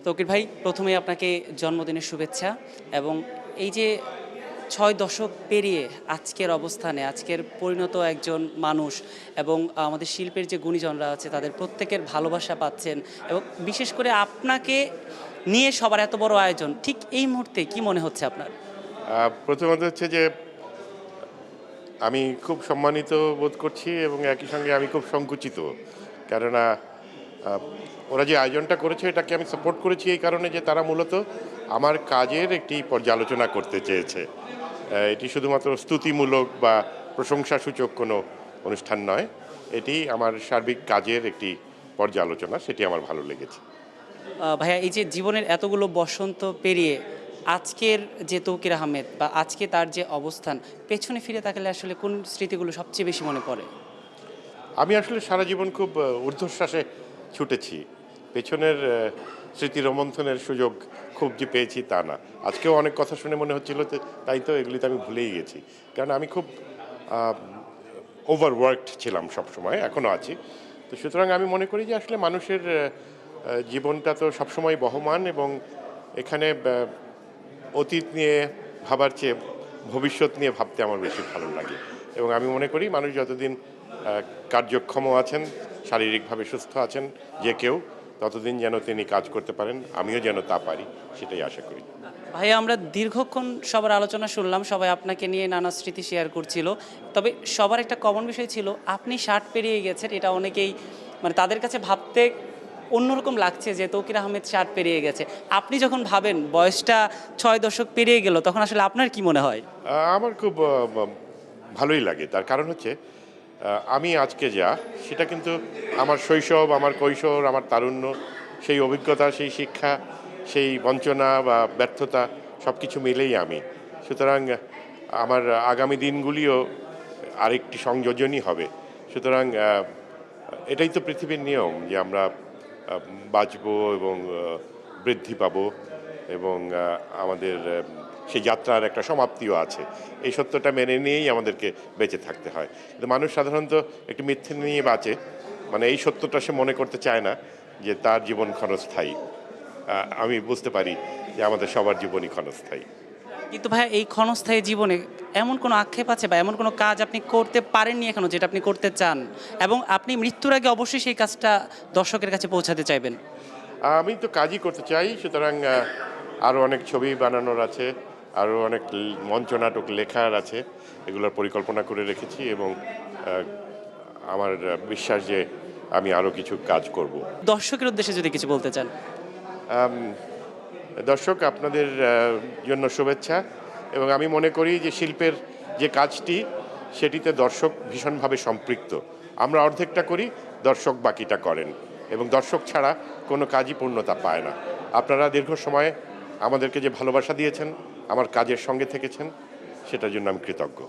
তৌকির ভাই, প্রথমেই আপনাকে জন্মদিনের শুভেচ্ছা। এবং এই যে ৬ দশক পেরিয়ে আজকের অবস্থানে, আজকের পরিণত একজন মানুষ এবং আমাদের শিল্পের যে গুণীজনরা আছে তাদের প্রত্যেকের ভালোবাসা পাচ্ছেন এবং বিশেষ করে আপনাকে নিয়ে সবার এত বড় আয়োজন, ঠিক এই মুহূর্তে কি মনে হচ্ছে আপনার? প্রথমত হচ্ছে যে আমি খুব সম্মানিত বোধ করছি এবং একই সঙ্গে আমি খুব সংকুচিত। কেননা ওরা যে আয়োজনটা করেছে এটাকে আমি সাপোর্ট করেছি এই কারণে যে তারা মূলত আমার কাজের একটি পর্যালোচনা করতে চেয়েছে। এটি শুধুমাত্র স্তুতিমূলক বা প্রশংসাসূচক কোনো অনুষ্ঠান নয়, এটি আমার সার্বিক কাজের একটি পর্যালোচনা, সেটি আমার ভালো লেগেছে। ভাইয়া, এই যে জীবনের এতগুলো বসন্ত পেরিয়ে আজকের যে তৌকির আহমেদ বা আজকে তার যে অবস্থান, পেছনে ফিরে তাকালে আসলে কোন স্মৃতিগুলো সবচেয়ে বেশি মনে পড়ে? আমি আসলে সারা জীবন খুব ঊর্ধ্বশ্বাসে ছুটেছি। পেছনের স্মৃতি রোমন্থনের সুযোগ খুব যে পেয়েছি তা না। আজকেও অনেক কথা শুনে মনে হচ্ছিল যে তাই তো, এগুলি তো আমি ভুলেই গেছি। কারণ আমি খুব ওভারওয়ার্কড ছিলাম সবসময়, এখনও আছি। তো সুতরাং আমি মনে করি যে আসলে মানুষের জীবনটা তো সবসময় বহমান এবং এখানে অতীত নিয়ে ভাবার চেয়ে ভবিষ্যৎ নিয়ে ভাবতে আমার বেশি ভালো লাগে। এবং আমি মনে করি মানুষ যতদিন কার্যক্ষম আছেন, শারীরিকভাবে সুস্থ আছেন যে কেউ, ততদিন যেন তিনি কাজ করতে পারেন, আমিও যেন তা পারি, সেটাই আশা করি। ভাইয়া, আমরা দীর্ঘক্ষণ সবার আলোচনা শুনলাম, সবাই আপনাকে নিয়ে নানা স্মৃতি শেয়ার করছিল। তবে সবার একটা কমন বিষয় ছিল, আপনি ৬০ পেরিয়ে গেছেন, এটা অনেকেই মানে তাদের কাছে ভাবতে অন্যরকম লাগছে যে তৌকির আহমেদ ৬০ পেরিয়ে গেছে। আপনি যখন ভাবেন বয়সটা ৬ দশক পেরিয়ে গেল, তখন আসলে আপনার কি মনে হয়? আমার খুব ভালোই লাগে। তার কারণ হচ্ছে আমি আজকে যা, সেটা কিন্তু আমার শৈশব, আমার কৈশোর, আমার তারুণ্য, সেই অভিজ্ঞতা, সেই শিক্ষা, সেই বঞ্চনা বা ব্যর্থতা সব কিছু মিলেই আমি। সুতরাং আমার আগামী দিনগুলিও আরেকটি সংযোজনই হবে। সুতরাং এটাই তো পৃথিবীর নিয়ম যে আমরা বাঁচবো এবং বৃদ্ধি পাবো এবং আমাদের সেই যাত্রার একটা সমাপ্তিও আছে। এই সত্যটা মেনে নিয়েই আমাদেরকে বেঁচে থাকতে হয়। কিন্তু মানুষ সাধারণত একটি মিথ্যে নিয়ে বাঁচে, মানে এই সত্যটা সে মনে করতে চায় না যে তার জীবন ক্ষণস্থায়ী। আমি বুঝতে পারি যে আমাদের সবার জীবনই ক্ষণস্থায়ী। কিন্তু ভাইয়া, এই ক্ষণস্থায়ী জীবনে এমন কোনো আক্ষেপ আছে বা এমন কোনো কাজ আপনি করতে পারেননি এখনো, যেটা আপনি করতে চান এবং আপনি মৃত্যুর আগে অবশ্যই সেই কাজটা দর্শকের কাছে পৌঁছাতে চাইবেন? আমি তো কাজই করতে চাই, সুতরাং আরও অনেক ছবি বানানোর আছে, আরও অনেক মঞ্চনাটক লেখার আছে, এগুলোর পরিকল্পনা করে রেখেছি এবং আমার বিশ্বাস যে আমি আরও কিছু কাজ করব। দর্শকের উদ্দেশ্যে যদি কিছু বলতে চান? আম, দর্শক, আপনাদের জন্য শুভেচ্ছা। এবং আমি মনে করি যে শিল্পের যে কাজটি, সেটিতে দর্শক ভীষণভাবে সম্পৃক্ত। আমরা অর্ধেকটা করি, দর্শক বাকিটা করেন, এবং দর্শক ছাড়া কোনো কাজই পূর্ণতা পায় না। আপনারা দীর্ঘ সময় আমাদেরকে যে ভালোবাসা দিয়েছেন, আমার কাজের সঙ্গে থেকেছেন, সেটার জন্য আমি কৃতজ্ঞ।